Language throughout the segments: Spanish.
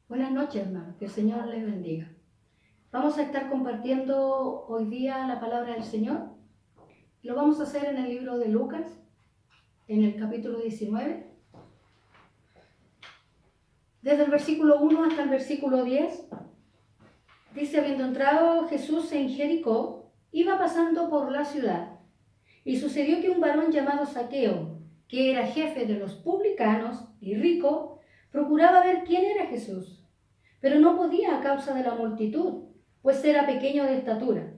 Buenas noches, hermanos. Que el Señor les bendiga. Vamos a estar compartiendo hoy día la palabra del Señor. Lo vamos a hacer en el libro de Lucas, en el capítulo 19. Desde el versículo 1 hasta el versículo 10. Dice: habiendo entrado Jesús en Jericó, iba pasando por la ciudad. Y sucedió que un varón llamado Zaqueo, que era jefe de los publicanos y rico, procuraba ver quién era Jesús, pero no podía a causa de la multitud, pues era pequeño de estatura.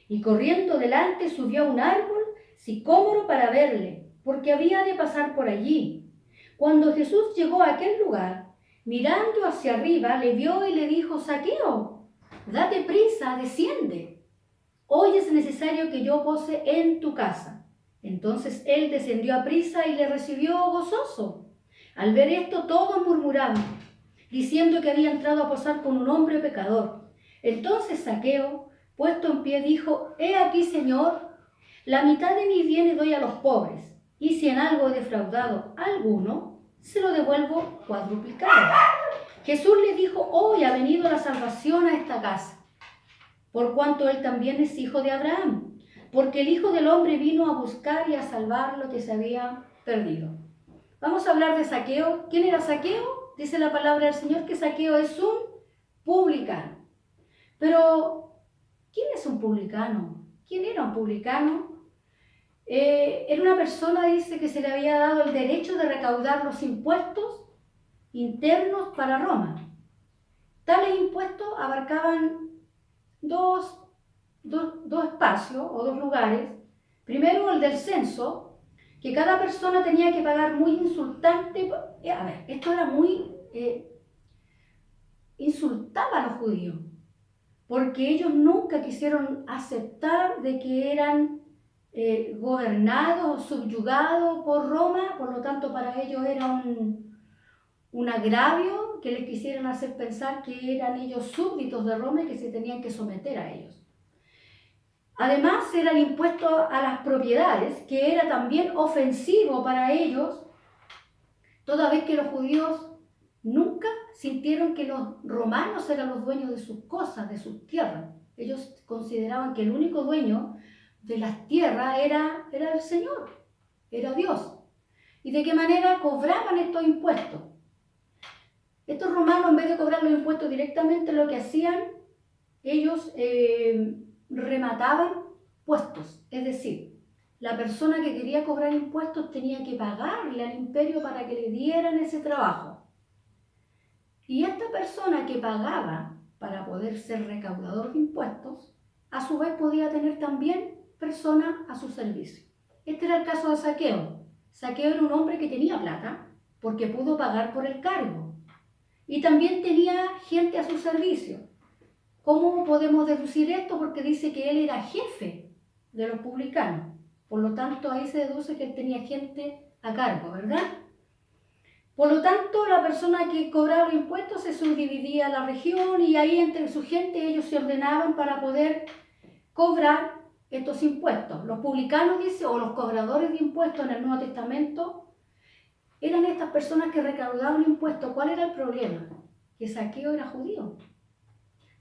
Y corriendo delante subió a un árbol sicómoro para verle, porque había de pasar por allí. Cuando Jesús llegó a aquel lugar, mirando hacia arriba, le vio y le dijo: Zaqueo, date prisa, desciende. Hoy es necesario que yo pose en tu casa. Entonces él descendió a prisa y le recibió gozoso. Al ver esto, todos murmuraban, diciendo que había entrado a posar con un hombre pecador. Entonces Zaqueo, puesto en pie, dijo: He aquí, Señor, la mitad de mis bienes doy a los pobres, y si en algo he defraudado a alguno, se lo devuelvo cuadruplicado. Jesús le dijo: Hoy ha venido la salvación a esta casa, por cuanto él también es hijo de Abraham, porque el Hijo del Hombre vino a buscar y a salvar lo que se había perdido. Vamos a hablar de Zaqueo. ¿Quién era Zaqueo? Dice la palabra del Señor que Zaqueo es un publicano. Pero, ¿quién es un publicano? ¿Quién era un publicano? Era una persona, dice, que se le había dado el derecho de recaudar los impuestos internos para Roma. Tales impuestos abarcaban dos espacios o dos lugares. Primero, el del censo, que cada persona tenía que pagar muy insultante. A ver, esto era muy... insultaba a los judíos, porque ellos nunca quisieron aceptar de que eran gobernados o subyugados por Roma. Por lo tanto, para ellos era un agravio que les quisieran hacer pensar que eran ellos súbditos de Roma y que se tenían que someter a ellos. Además, era el impuesto a las propiedades, que era también ofensivo para ellos, toda vez que los judíos nunca sintieron que los romanos eran los dueños de sus cosas, de sus tierras. Ellos consideraban que el único dueño de las tierras era el Señor, era Dios. ¿Y de qué manera cobraban estos impuestos? Estos romanos, en vez de cobrar los impuestos directamente, lo que hacían, ellos remataban puestos. Es decir, la persona que quería cobrar impuestos tenía que pagarle al imperio para que le dieran ese trabajo. Y esta persona que pagaba para poder ser recaudador de impuestos, a su vez podía tener también personas a su servicio. Este era el caso de Zaqueo. Zaqueo era un hombre que tenía plata porque pudo pagar por el cargo. Y también tenía gente a su servicio. ¿Cómo podemos deducir esto? Porque dice que él era jefe de los publicanos. Por lo tanto, ahí se deduce que él tenía gente a cargo, ¿verdad? Por lo tanto, la persona que cobraba los impuestos se subdividía la región y ahí entre su gente ellos se ordenaban para poder cobrar estos impuestos. Los publicanos, dice, o los cobradores de impuestos en el Nuevo Testamento, eran estas personas que recaudaban impuestos. ¿Cuál era el problema? Que Zaqueo era judío.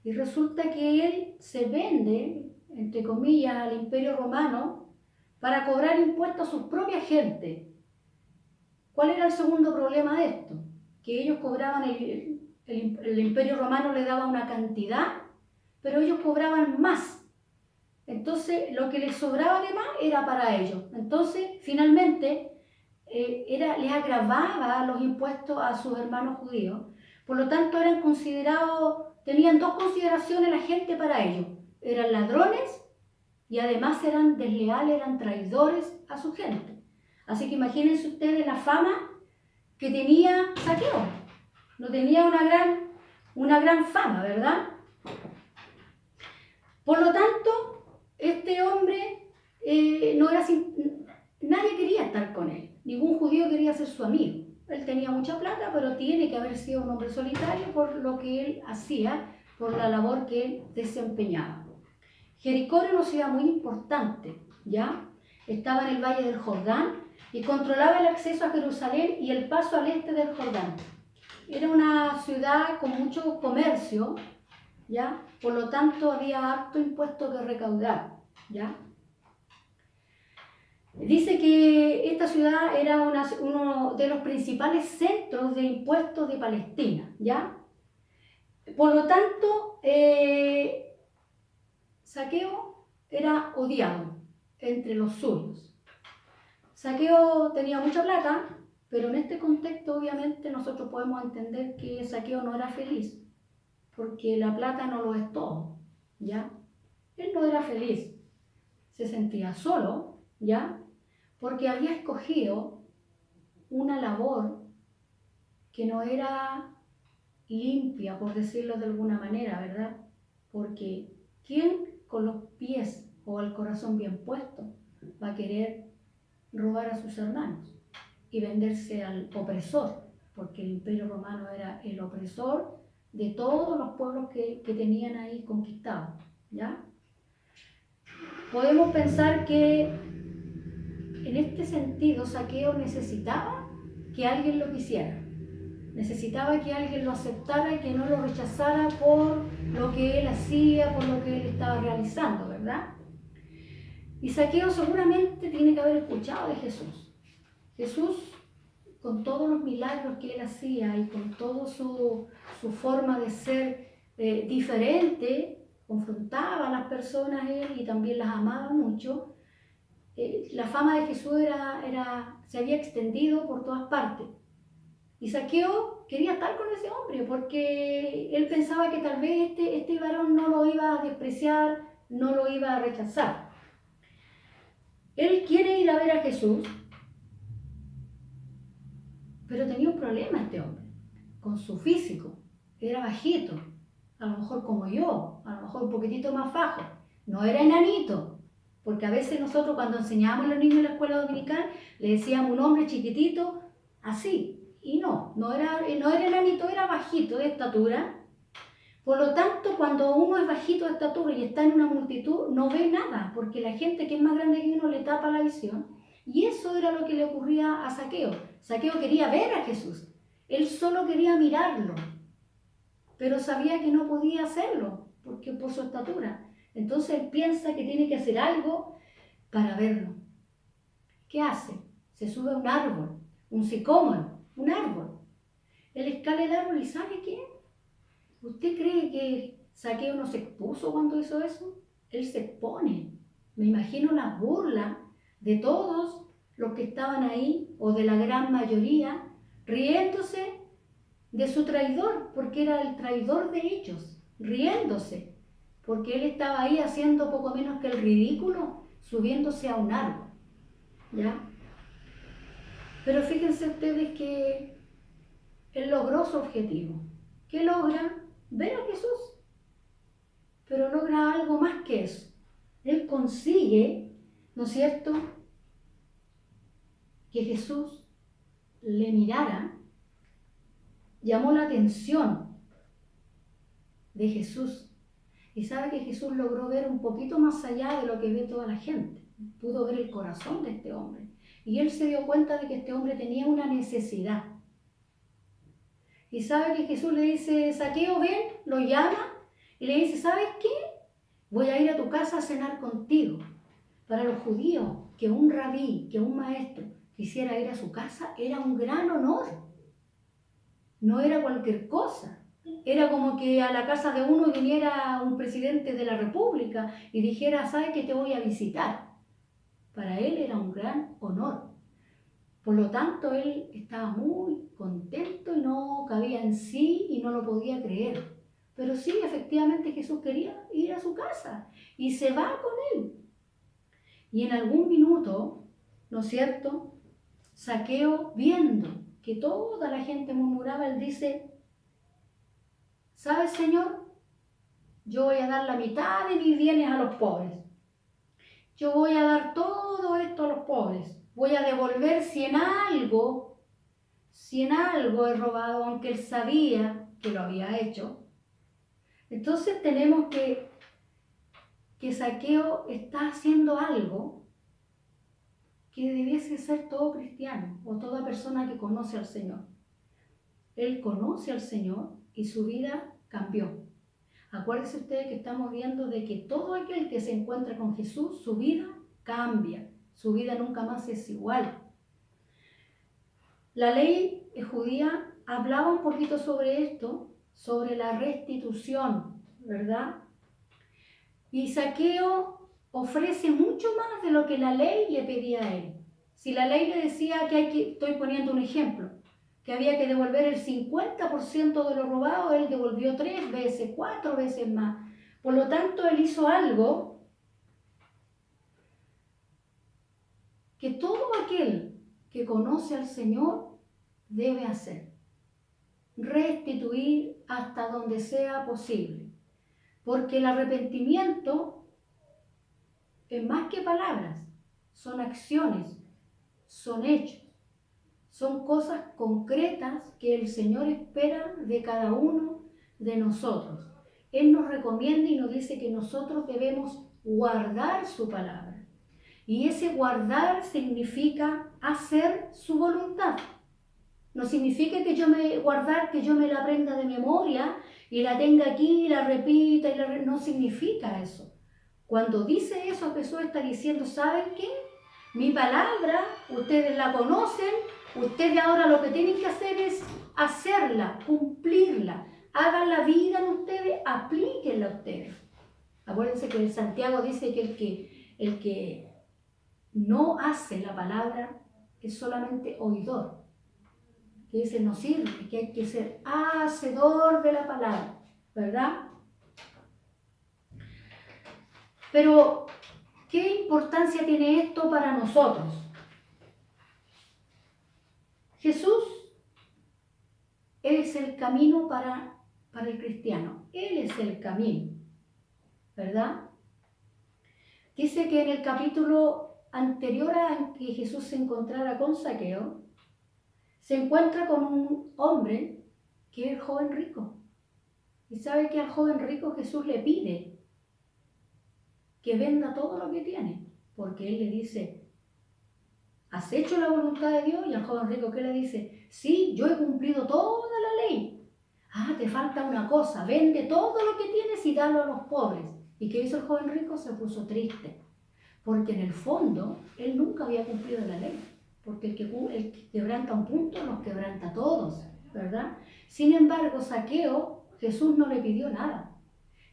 Y resulta que él se vende, entre comillas, al Imperio Romano para cobrar impuestos a su propia gente. ¿Cuál era el segundo problema de esto? Que ellos cobraban, el Imperio Romano le daba una cantidad, pero ellos cobraban más. Entonces, lo que les sobraba de más era para ellos. Entonces, finalmente, les agravaba los impuestos a sus hermanos judíos. Por lo tanto, eran considerados... Tenían dos consideraciones la gente para ellos. Eran ladrones y además eran desleales, eran traidores a su gente. Así que imagínense ustedes la fama que tenía Zaqueo. No tenía una gran fama, ¿verdad? Por lo tanto, este hombre nadie quería estar con él. Ningún judío quería ser su amigo. Él tenía mucha plata, pero tiene que haber sido un hombre solitario por lo que él hacía, por la labor que él desempeñaba. Jericó era una ciudad muy importante, ¿ya? Estaba en el valle del Jordán y controlaba el acceso a Jerusalén y el paso al este del Jordán. era una ciudad con mucho comercio, ¿ya? Por lo tanto, había harto impuesto que recaudar, ¿ya? Dice que esta ciudad era uno de los principales centros de impuestos de Palestina, ¿ya? Por lo tanto, Zaqueo era odiado entre los suyos. Zaqueo tenía mucha plata, pero en este contexto obviamente nosotros podemos entender que Zaqueo no era feliz, porque la plata no lo es todo, ¿ya? Él no era feliz, se sentía solo, ¿ya? Porque había escogido una labor que no era limpia, por decirlo de alguna manera, ¿verdad? Porque ¿quién con los pies o el corazón bien puesto va a querer robar a sus hermanos y venderse al opresor? Porque el Imperio Romano era el opresor de todos los pueblos que tenían ahí conquistados, ¿ya? Podemos pensar que en este sentido Zaqueo necesitaba que alguien lo quisiera, necesitaba que alguien lo aceptara y que no lo rechazara por lo que él hacía, por lo que él estaba realizando, ¿verdad? Y Zaqueo seguramente tiene que haber escuchado de Jesús. Jesús, con todos los milagros que él hacía y con toda su forma de ser diferente, confrontaba a las personas él y también las amaba mucho. La fama de Jesús se había extendido por todas partes. Y Zaqueo quería estar con ese hombre porque él pensaba que tal vez este varón no lo iba a despreciar, no lo iba a rechazar. Él quiere ir a ver a Jesús, pero tenía un problema este hombre con su físico. Era bajito, a lo mejor como yo, a lo mejor un poquitito más bajo. No era enanito, porque a veces nosotros cuando enseñábamos a los niños en la escuela dominical le decíamos un hombre chiquitito, así. Y no era enanito, era bajito de estatura. Por lo tanto, cuando uno es bajito de estatura y está en una multitud, no ve nada, porque la gente que es más grande que uno le tapa la visión. Y eso era lo que le ocurría a Zaqueo. Zaqueo quería ver a Jesús. Él solo quería mirarlo, pero sabía que no podía hacerlo, porque por su estatura. Entonces él piensa que tiene que hacer algo para verlo. ¿Qué hace? Se sube a un árbol, un sicómoro, un árbol. Él escala el árbol y ¿sabe qué? ¿Usted cree que Zaqueo no se expuso cuando hizo eso? Él se expone. Me imagino las burlas de todos los que estaban ahí, o de la gran mayoría, riéndose de su traidor, porque era el traidor de ellos, riéndose, porque él estaba ahí haciendo poco menos que el ridículo, subiéndose a un árbol, ¿ya? Pero fíjense ustedes que él logró su objetivo. ¿Qué logra? Ver a Jesús. Pero logra algo más que eso. Él consigue, ¿no es cierto?, que Jesús le mirara, llamó la atención de Jesús. Y sabe que Jesús logró ver un poquito más allá de lo que ve toda la gente. Pudo ver el corazón de este hombre. Y él se dio cuenta de que este hombre tenía una necesidad. Y sabe que Jesús le dice, Zaqueo, ven, lo llama y le dice, ¿sabes qué? Voy a ir a tu casa a cenar contigo. Para los judíos, que un rabí, que un maestro quisiera ir a su casa, era un gran honor. No era cualquier cosa. Era como que a la casa de uno viniera un presidente de la República y dijera, ¿sabes que te voy a visitar? Para él era un gran honor. Por lo tanto, él estaba muy contento y no cabía en sí y no lo podía creer. Pero sí, efectivamente Jesús quería ir a su casa y se va con él. Y en algún minuto, ¿no es cierto?, Zaqueo, viendo que toda la gente murmuraba, él dice, ¿sabes, Señor? Yo voy a dar la mitad de mis bienes a los pobres. Yo voy a dar todo esto a los pobres. Voy a devolver si en algo he robado, aunque él sabía que lo había hecho. Entonces tenemos que Zaqueo está haciendo algo que debiese ser todo cristiano o toda persona que conoce al Señor. él conoce al Señor y su vida cambió. Acuérdense ustedes que estamos viendo de que todo aquel que se encuentra con Jesús, su vida cambia, su vida nunca más es igual. La ley judía hablaba un poquito sobre esto, sobre la restitución, ¿verdad? Y Zaqueo ofrece mucho más de lo que la ley le pedía a él. Si la ley le decía estoy poniendo un ejemplo, que había que devolver el 50% de lo robado, él devolvió 3 veces, 4 veces más. Por lo tanto, él hizo algo que todo aquel que conoce al Señor debe hacer. Restituir hasta donde sea posible. Porque el arrepentimiento es más que palabras, son acciones, son hechos, son cosas concretas que el Señor espera de cada uno de nosotros. Él nos recomienda y nos dice que nosotros debemos guardar su palabra. Y ese guardar significa hacer su voluntad. No significa que yo me la aprenda de memoria y la tenga aquí y la repita, no significa eso. Cuando dice eso, Jesús está diciendo, ¿saben qué? Mi palabra, ustedes la conocen, ustedes ahora lo que tienen que hacer es hacerla, cumplirla. Hagan la vida en ustedes, aplíquenla ustedes. Acuérdense que en Santiago dice que el que no hace la palabra es solamente oidor. Que ese no sirve, que hay que ser hacedor de la palabra, ¿verdad? Pero, ¿qué importancia tiene esto para nosotros? Jesús es el camino para el cristiano. Él es el camino, ¿verdad? Dice que en el capítulo anterior a que Jesús se encontrara con Zaqueo, se encuentra con un hombre que es el joven rico. Y sabe que al joven rico Jesús le pide que venda todo lo que tiene, porque él le dice, ¿has hecho la voluntad de Dios? Y al joven rico, ¿qué le dice? Sí, yo he cumplido toda la ley. Ah, te falta una cosa, vende todo lo que tienes y dalo a los pobres. ¿Y qué hizo el joven rico? Se puso triste, porque en el fondo él nunca había cumplido la ley, porque el que quebranta un punto los quebranta a todos, ¿verdad? Sin embargo, Zaqueo, Jesús no le pidió nada.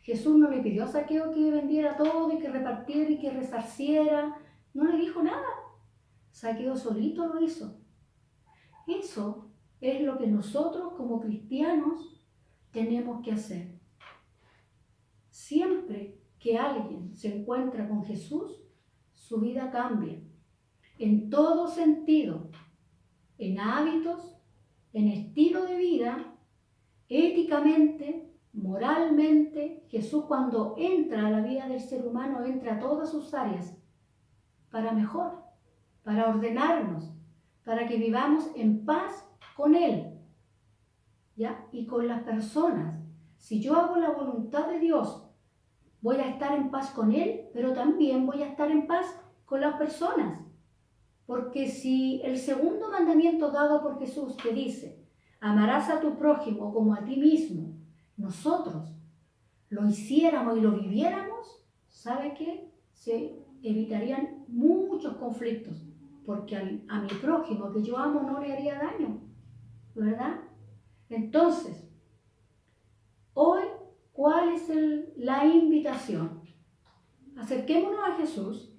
Jesús no le pidió a Zaqueo que vendiera todo y que repartiera y que resarciera. No le dijo nada. Zaqueo solito lo hizo. Eso es lo que nosotros como cristianos tenemos que hacer. Siempre que alguien se encuentra con Jesús, su vida cambia. En todo sentido. En hábitos, en estilo de vida, éticamente, moralmente. Jesús, cuando entra a la vida del ser humano, entra a todas sus áreas para mejor, para ordenarnos, para que vivamos en paz con Él, ¿ya? Y con las personas. Si yo hago la voluntad de Dios, voy a estar en paz con Él, pero también voy a estar en paz con las personas. Porque si el segundo mandamiento dado por Jesús que dice, amarás a tu prójimo como a ti mismo, nosotros lo hiciéramos y lo viviéramos, ¿sabe qué? Se evitarían muchos conflictos, porque a mi prójimo que yo amo no le haría daño, ¿verdad? Entonces, hoy, ¿cuál es la invitación? Acerquémonos a Jesús,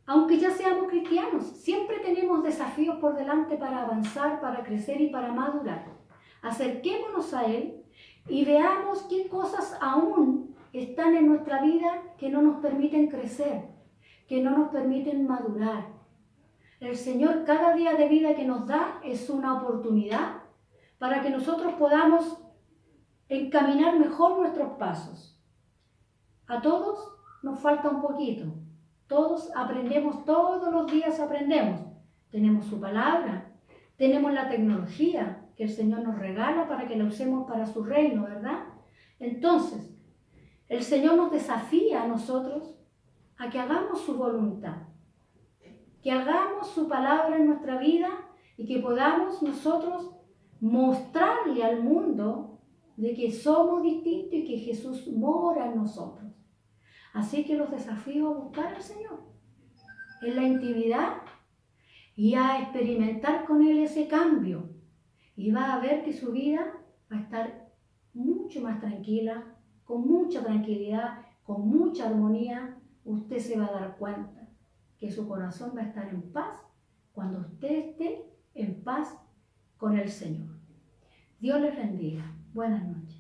aunque ya seamos cristianos, siempre tenemos desafíos por delante para avanzar, para crecer y para madurar. Acerquémonos a Él y veamos qué cosas aún están en nuestra vida que no nos permiten crecer, que no nos permiten madurar. El Señor, cada día de vida que nos da es una oportunidad para que nosotros podamos encaminar mejor nuestros pasos. A todos nos falta un poquito. Todos aprendemos, todos los días aprendemos. Tenemos su palabra, tenemos la tecnología que el Señor nos regala para que la usemos para su reino, ¿verdad? Entonces, el Señor nos desafía a nosotros a que hagamos su voluntad, que hagamos su palabra en nuestra vida y que podamos nosotros mostrarle al mundo de que somos distintos y que Jesús mora en nosotros. Así que los desafío a buscar al Señor en la intimidad y a experimentar con Él ese cambio. Y va a ver que su vida va a estar mucho más tranquila, con mucha tranquilidad, con mucha armonía. Usted se va a dar cuenta que su corazón va a estar en paz cuando usted esté en paz con el Señor. Dios les bendiga. Buenas noches.